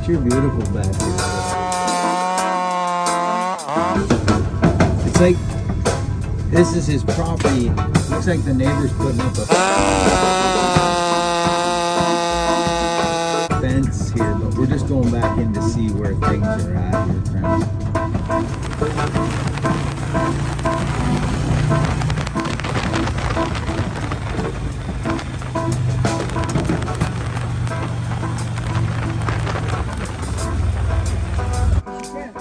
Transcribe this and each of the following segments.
You're beautiful back here. It's like this is his property. Looks like the neighbor's putting up a fence here, but we're just going back in to see where things are at here, friends.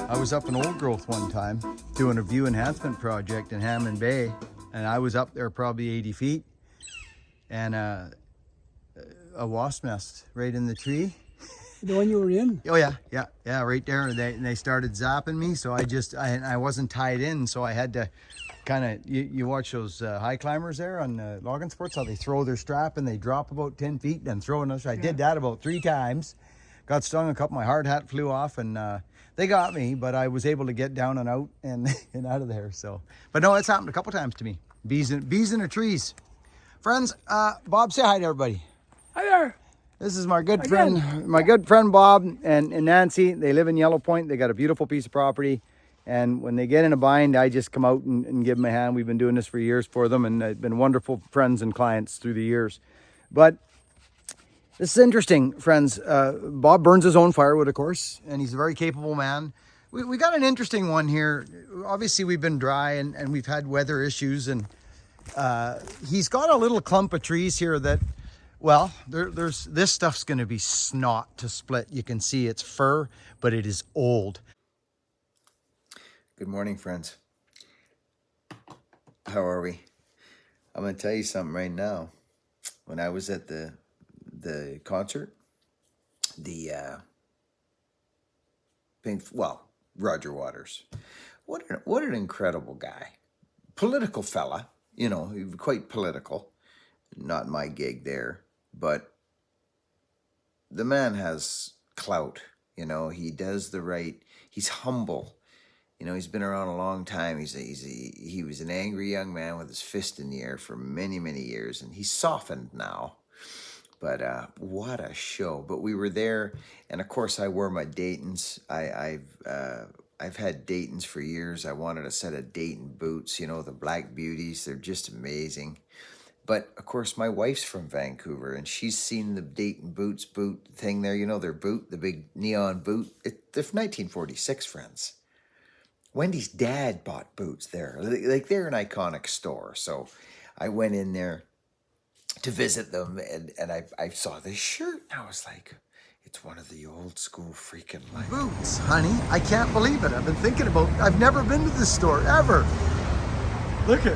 I was up in Old Growth one time doing a view enhancement project in Hammond Bay, and I was up there probably 80 feet, and a wasp nest right in the tree. The one you were in? Oh yeah, right there. And they started zapping me, so I wasn't tied in, so I had to kind of, you watch those high climbers there on logging sports, how they throw their strap and they drop about 10 feet and then throw another. I did that about 3 times. Got stung a couple, my hard hat flew off, and they got me, but I was able to get down and out and out of there. So, but no, it's happened a couple times to me. Bees in the trees. Friends, Bob, say hi to everybody. Hi there. This is my good friend Bob and Nancy. They live in Yellow Point. They got a beautiful piece of property, and when they get in a bind, I just come out and give them a hand. We've been doing this for years for them, and been wonderful friends and clients through the years. But this is interesting, friends. Bob burns his own firewood, of course, and he's a very capable man. We got an interesting one here. Obviously, we've been dry and we've had weather issues, and he's got a little clump of trees here that, well, there's this stuff's going to be snot to split. You can see it's fir, but it is old. Good morning, friends. How are we? I'm going to tell you something right now. When I was at the concert, Roger Waters, what an incredible guy, political fella, quite political. Not my gig there, but the man has clout. He does the right. He's humble. He's been around a long time. He was an angry young man with his fist in the air for many, many years, and he's softened now. But what a show. But we were there, and of course I wore my Daytons. I've had Daytons for years. I wanted a set of Dayton Boots, the Black Beauties. They're just amazing. But of course my wife's from Vancouver, and she's seen the Dayton Boots boot thing there. Their boot, the big neon boot. They're from 1946, friends. Wendy's dad bought boots there. Like, they're an iconic store. So I went in there to visit them, and I saw this shirt, and I was like, it's one of the old school freaking boots, honey. I can't believe it. I've been thinking about, I've never been to this store ever. Look at,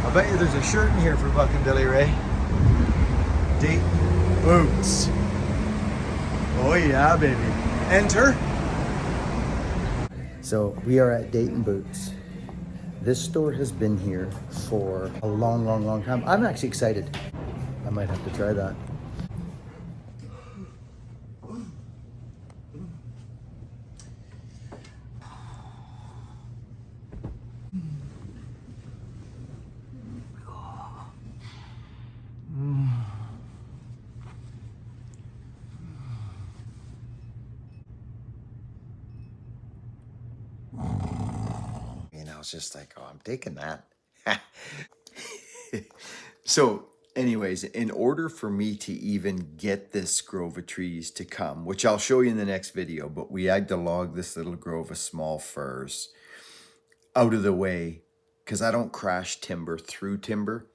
I bet you there's a shirt in here for Buck and Billy Ray. Dayton Boots. Oh yeah, baby. Enter. So we are at Dayton Boots. This store has been here for a long, long, long time. I'm actually excited. I might have to try that. I was just like, oh, I'm taking that. So anyways, in order for me to even get this grove of trees to come, which I'll show you in the next video, but we had to log this little grove of small firs out of the way, because I don't crash timber through timber.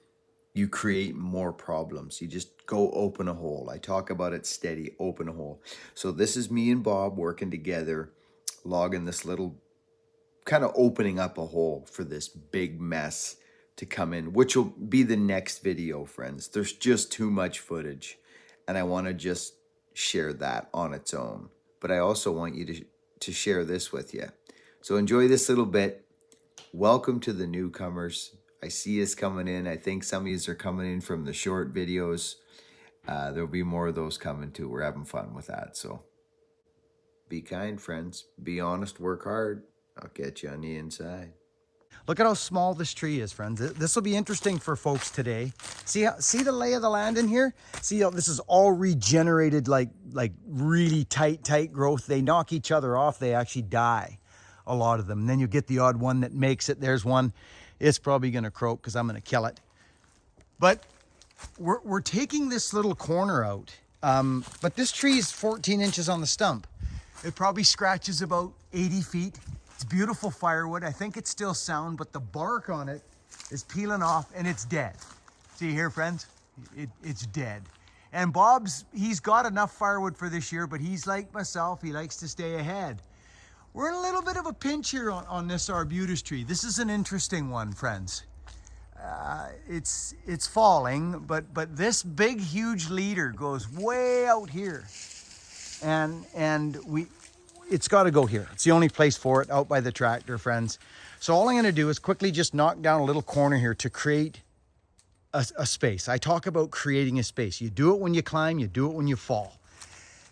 You create more problems. You just go open a hole. I talk about it steady, open a hole. So this is me and Bob working together, logging this little, kind of opening up a hole for this big mess to come in, which will be the next video, friends. There's just too much footage, and I want to just share that on its own. But I also want you to share this with you. So enjoy this little bit. Welcome to the newcomers. I see us coming in. I think some of you are coming in from the short videos. There'll be more of those coming too. We're having fun with that. So be kind, friends. Be honest. Work hard. I'll catch you on the inside. Look at how small this tree is, friends. This will be interesting for folks today. See the lay of the land in here? See how this is all regenerated, like really tight growth. They knock each other off. They actually die, a lot of them. And then you get the odd one that makes it. There's one. It's probably going to croak because I'm going to kill it. But we're taking this little corner out. But this tree is 14 inches on the stump. It probably scratches about 80 feet. It's beautiful firewood. I think it's still sound, but the bark on it is peeling off and it's dead. See here, friends? It's dead. And Bob's, he's got enough firewood for this year, but he's like myself. He likes to stay ahead. We're in a little bit of a pinch here on this arbutus tree. This is an interesting one, friends. It's falling, but this big, huge leader goes way out here. And it's got to go here. It's the only place for it, out by the tractor, friends. So all I'm going to do is quickly just knock down a little corner here to create a space. I talk about creating a space. You do it when you climb, you do it when you fall.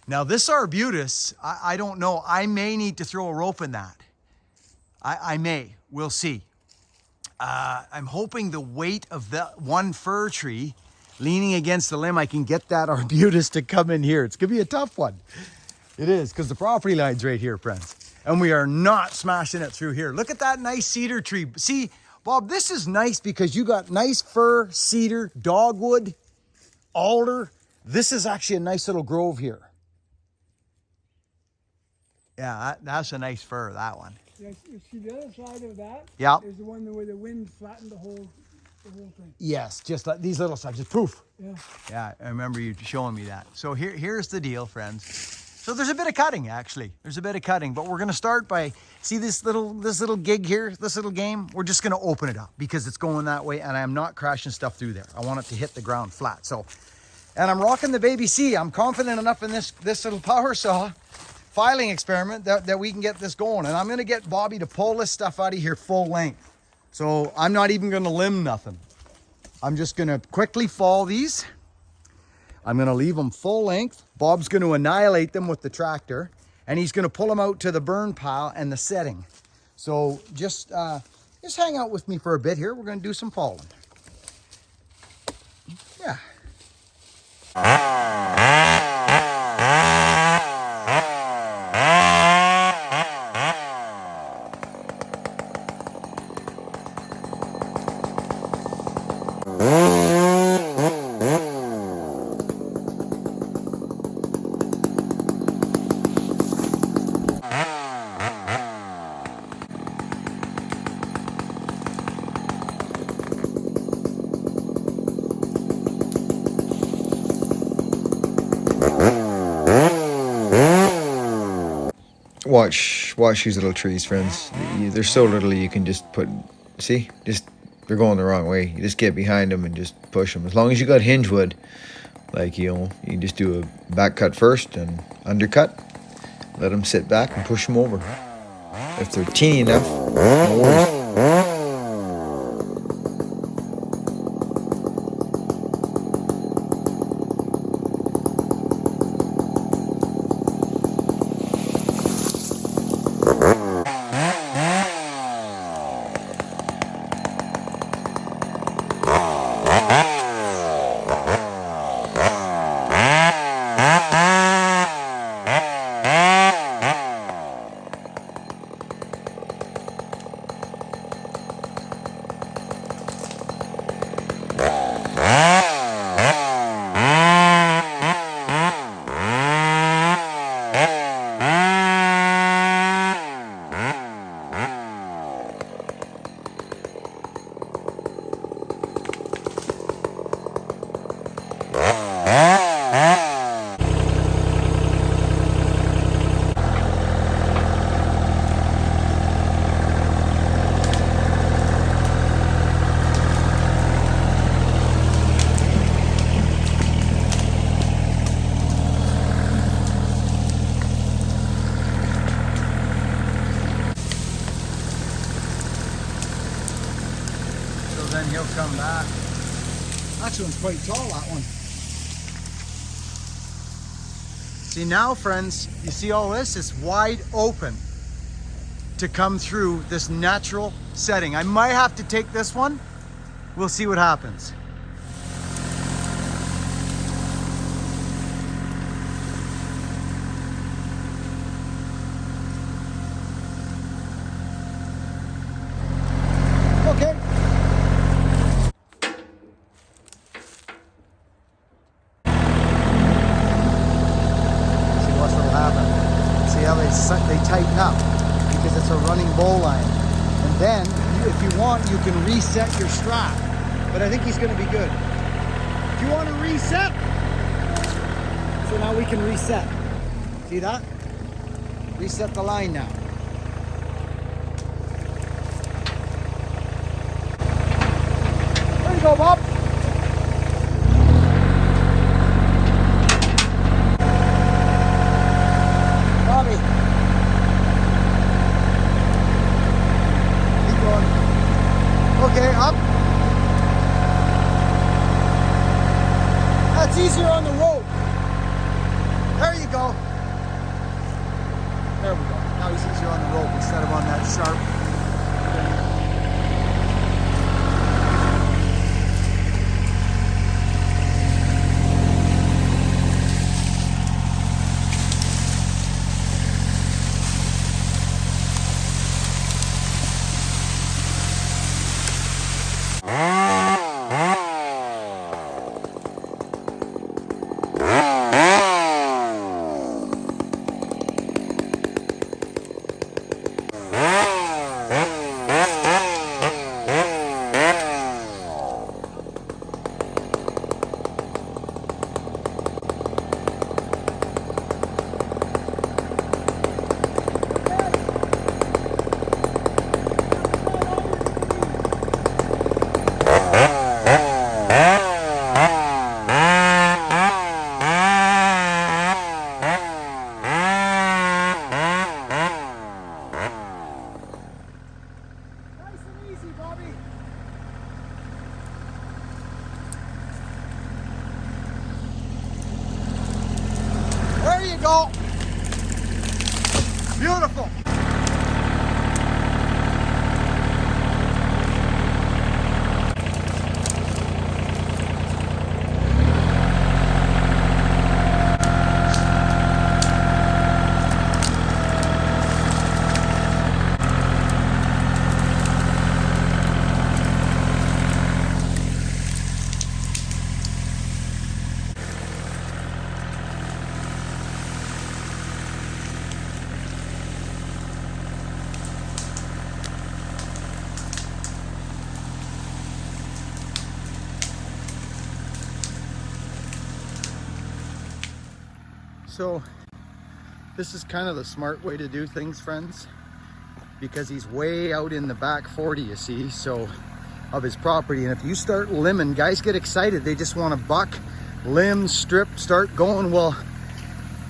Now this arbutus, I don't know. I may need to throw a rope in that. I may. We'll see. I'm hoping the weight of that one fir tree leaning against the limb, I can get that arbutus to come in here. It's going to be a tough one. It is, because the property line's right here, friends. And we are not smashing it through here. Look at that nice cedar tree. See, Bob, this is nice because you got nice fir, cedar, dogwood, alder. This is actually a nice little grove here. Yeah, that's a nice fir, that one. Yes, you see the other side of that? Yeah. Is the one where the wind flattened the whole thing. Yes, just like these little sides, just poof. Yeah. Yeah, I remember you showing me that. So here's the deal, friends. So there's a bit of cutting, actually. There's a bit of cutting, but we're going to start by, see this little gig here, this little game? We're just going to open it up because it's going that way, and I'm not crashing stuff through there. I want it to hit the ground flat. So, and I'm rocking the Baby C. I'm confident enough in this little power saw filing experiment that we can get this going. And I'm going to get Bobby to pull this stuff out of here full length. So I'm not even going to limb nothing. I'm just going to quickly fall these. I'm going to leave them full length. Bob's going to annihilate them with the tractor, and he's going to pull them out to the burn pile and the setting. So just hang out with me for a bit here. We're going to do some falling. Yeah. Watch these little trees, friends. They're so little you can just put, see, they're going the wrong way. You just get behind them and just push them. As long as you got hinge wood, like, you can just do a back cut first and undercut. Let them sit back and push them over. If they're teeny enough, no worries. Then he'll come back. That one's quite tall, that one. See now, friends, you see all this? It's wide open. to come through this natural setting. I might have to take this one. We'll see what happens. Okay. See what'll happen. See how they tighten up because it's a running bowl line. And then, if you want, you can reset your strap. But I think he's going to be good. Do you want to reset? So now we can reset. See that? Reset the line now. There you go, Bob. Bobby. Keep going. Okay, up. That's easier on the rope. There you go. There we go. Now he's easier on the rope instead of on that sharp. There you go. Beautiful. So this is kind of the smart way to do things, friends, because he's way out in the back 40, you see, so of his property. And if you start limbing, guys get excited. They just want to buck, limb, strip, start going. Well,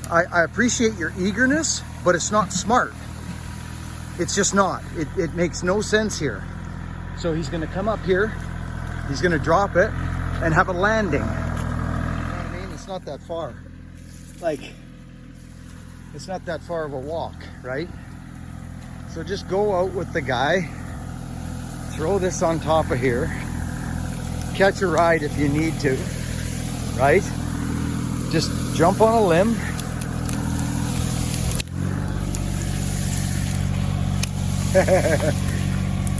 I appreciate your eagerness, but it's not smart. It's just not. It makes no sense here. So he's going to come up here, he's going to drop it and have a landing. You know what I mean? It's not that far. Like, it's not that far of a walk, right? So just go out with the guy, throw this on top of here, catch a ride if you need to, right? Just jump on a limb.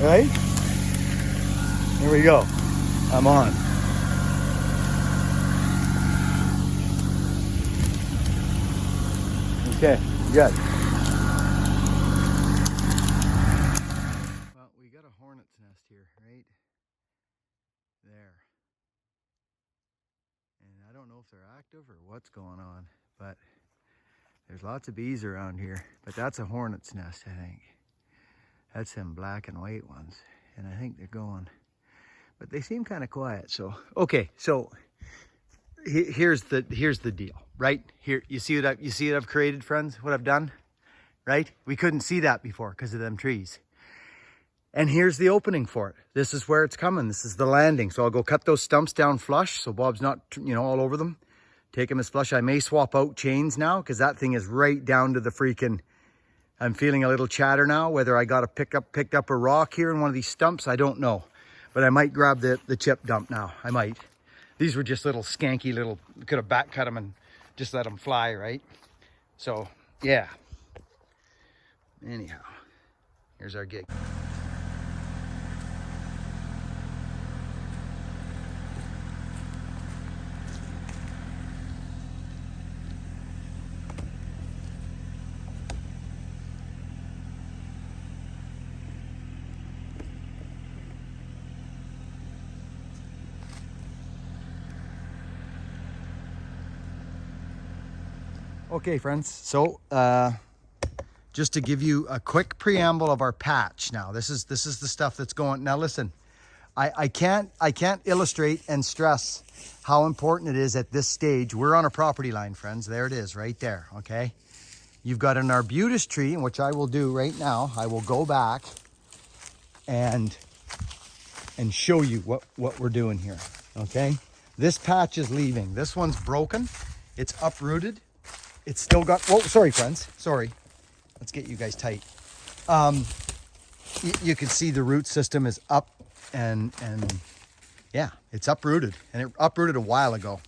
Right? Here we go. I'm on. Okay, good. Well, we got a hornet's nest here, right? There. And I don't know if they're active or what's going on, but there's lots of bees around here. But that's a hornet's nest, I think. That's them black and white ones. And I think they're going. But they seem kind of quiet, so. Okay, so here's the deal. Right here, you see what I've created, friends? What I've done, right? We couldn't see that before because of them trees. And here's the opening for it. This is where it's coming. This is the landing. So I'll go cut those stumps down flush so Bob's not, all over them. Take them as flush. I may swap out chains now because that thing is right down to the freaking I'm feeling a little chatter now. Whether I got to picked up a rock here in one of these stumps, I don't know. But I might grab the chip dump now. I might. These were just little skanky little, could have back cut them and just let them fly, right? So, yeah. Anyhow, here's our gig. Okay, friends, so just to give you a quick preamble of our patch now. This is the stuff that's going. Now listen, I can't illustrate and stress how important it is at this stage. We're on a property line, friends. There it is, right there, okay? You've got an arbutus tree, which I will do right now. I will go back and show you what we're doing here, okay? This patch is leaving. This one's broken. It's uprooted. It's still got, oh, sorry, friends. Sorry. Let's get you guys tight. You can see the root system is up and yeah, it's uprooted. And it uprooted a while ago.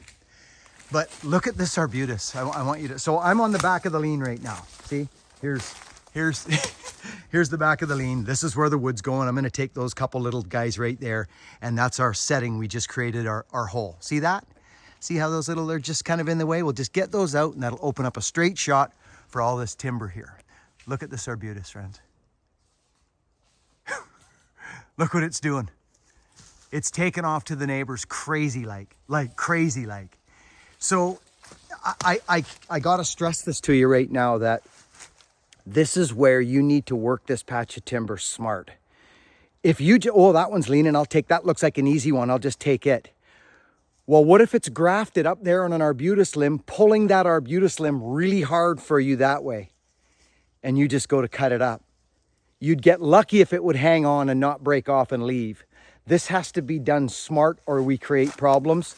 But look at this arbutus. I want you to, so I'm on the back of the lean right now. See, here's here's the back of the lean. This is where the wood's going. I'm going to take those couple little guys right there. And that's our setting. We just created our hole. See that? See how those little, they're just kind of in the way? We'll just get those out and that'll open up a straight shot for all this timber here. Look at this arbutus, friends. Look what it's doing. It's taken off to the neighbors crazy like crazy like. So I got to stress this to you right now that this is where you need to work this patch of timber smart. If you, oh, that one's leaning, I'll take, that looks like an easy one, I'll just take it. Well, what if it's grafted up there on an arbutus limb, pulling that arbutus limb really hard for you that way, and you just go to cut it up? You'd get lucky if it would hang on and not break off and leave. This has to be done smart or we create problems,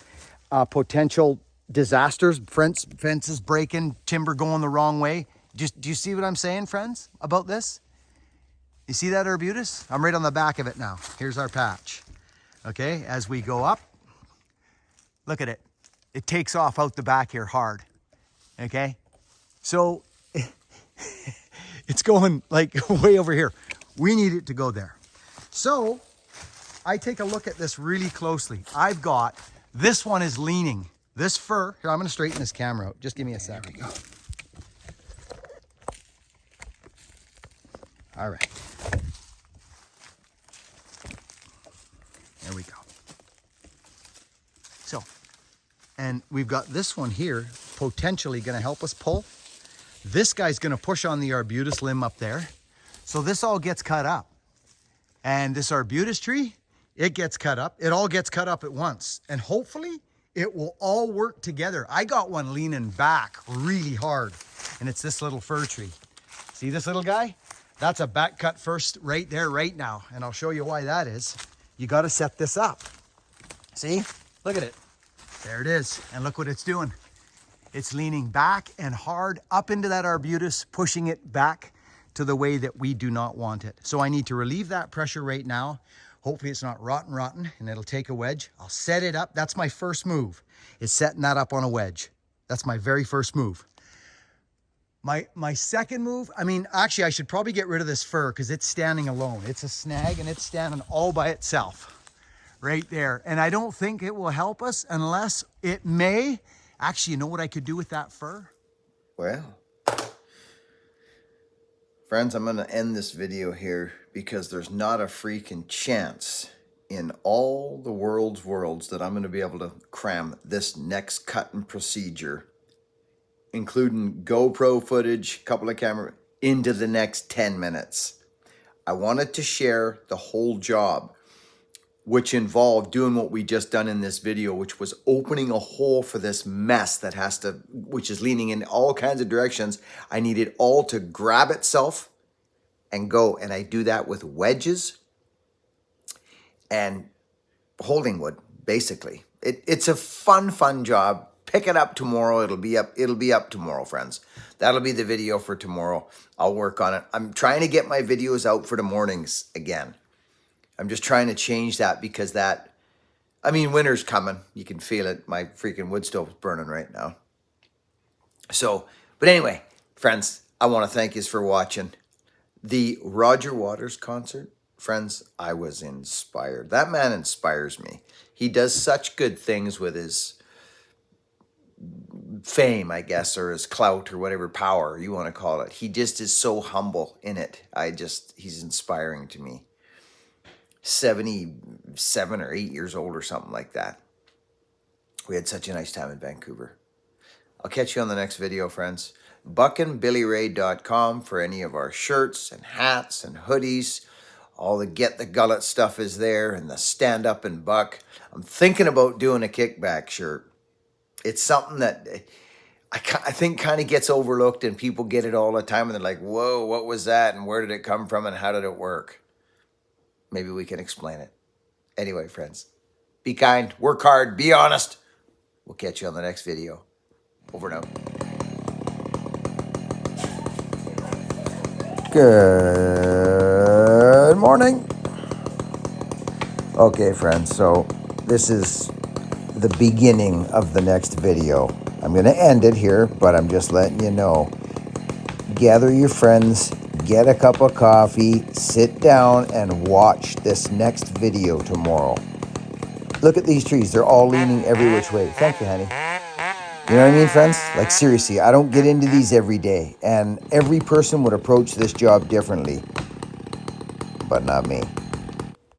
potential disasters, fences breaking, timber going the wrong way. Do you see what I'm saying, friends, about this? You see that arbutus? I'm right on the back of it now. Here's our patch. Okay, as we go up, look at it. It takes off out the back here hard. Okay? So it's going like way over here. We need it to go there. So I take a look at this really closely. I've got, this one is leaning. This fir, here, I'm going to straighten this camera out. Just give me a sec. There we go. All right. There we go. So, and we've got this one here, potentially going to help us pull. This guy's going to push on the arbutus limb up there. So this all gets cut up. And this arbutus tree, it gets cut up. It all gets cut up at once. And hopefully it will all work together. I got one leaning back really hard. And it's this little fir tree. See this little guy? That's a back cut first right there, right now. And I'll show you why that is. You got to set this up. See? Look at it. There it is. And look what it's doing. It's leaning back and hard up into that arbutus, pushing it back to the way that we do not want it. So I need to relieve that pressure right now. Hopefully it's not rotten, and it'll take a wedge. I'll set it up. That's my first move, is setting that up on a wedge. That's my very first move. My second move, I mean, actually I should probably get rid of this fir because it's standing alone. It's a snag and it's standing all by itself right there. And I don't think it will help us unless it may. Actually, you know what I could do with that fir? Well, friends, I'm going to end this video here because there's not a freaking chance in all the worlds that I'm going to be able to cram this next cutting procedure, including GoPro footage, couple of camera, into the next 10 minutes. I wanted to share the whole job, which involved doing what we just done in this video, which was opening a hole for this mess that has to, which is leaning in all kinds of directions. I need it all to grab itself and go. And I do that with wedges and holding wood, basically. It's a fun job. pick it up tomorrow. It'll be up tomorrow, friends. That'll be the video for tomorrow. I'll work on it. I'm trying to get my videos out for the mornings again. I'm just trying to change that because winter's coming. You can feel it. My freaking wood stove's burning right now. So, but anyway, friends, I want to thank you for watching the Roger Waters concert. Friends, I was inspired. That man inspires me. He does such good things with his fame, I guess, or his clout or whatever power you want to call it. He just is so humble in it. He's inspiring to me. 77 or 8 years old or something like that. We had such a nice time in Vancouver. I'll catch you on the next video, friends. buckandbillyray.com for any of our shirts and hats and hoodies. All the Get the Gullet stuff is there, and the Stand Up and Buck. I'm thinking about doing a kickback shirt. It's something that I think kind of gets overlooked, and people get it all the time, and they're like, whoa, what was that, and where did it come from, and how did it work? Maybe we can explain it. Anyway, friends, be kind, work hard, be honest. We'll catch you on the next video. Over and out. Good morning. Okay, friends, so this is the beginning of the next video. I'm going to end it here, but I'm just letting you know. Gather your friends, get a cup of coffee, sit down, and watch this next video tomorrow. Look at these trees. They're all leaning every which way. Thank you, honey. You know what I mean, friends? Like, seriously, I don't get into these every day, and every person would approach this job differently, but not me.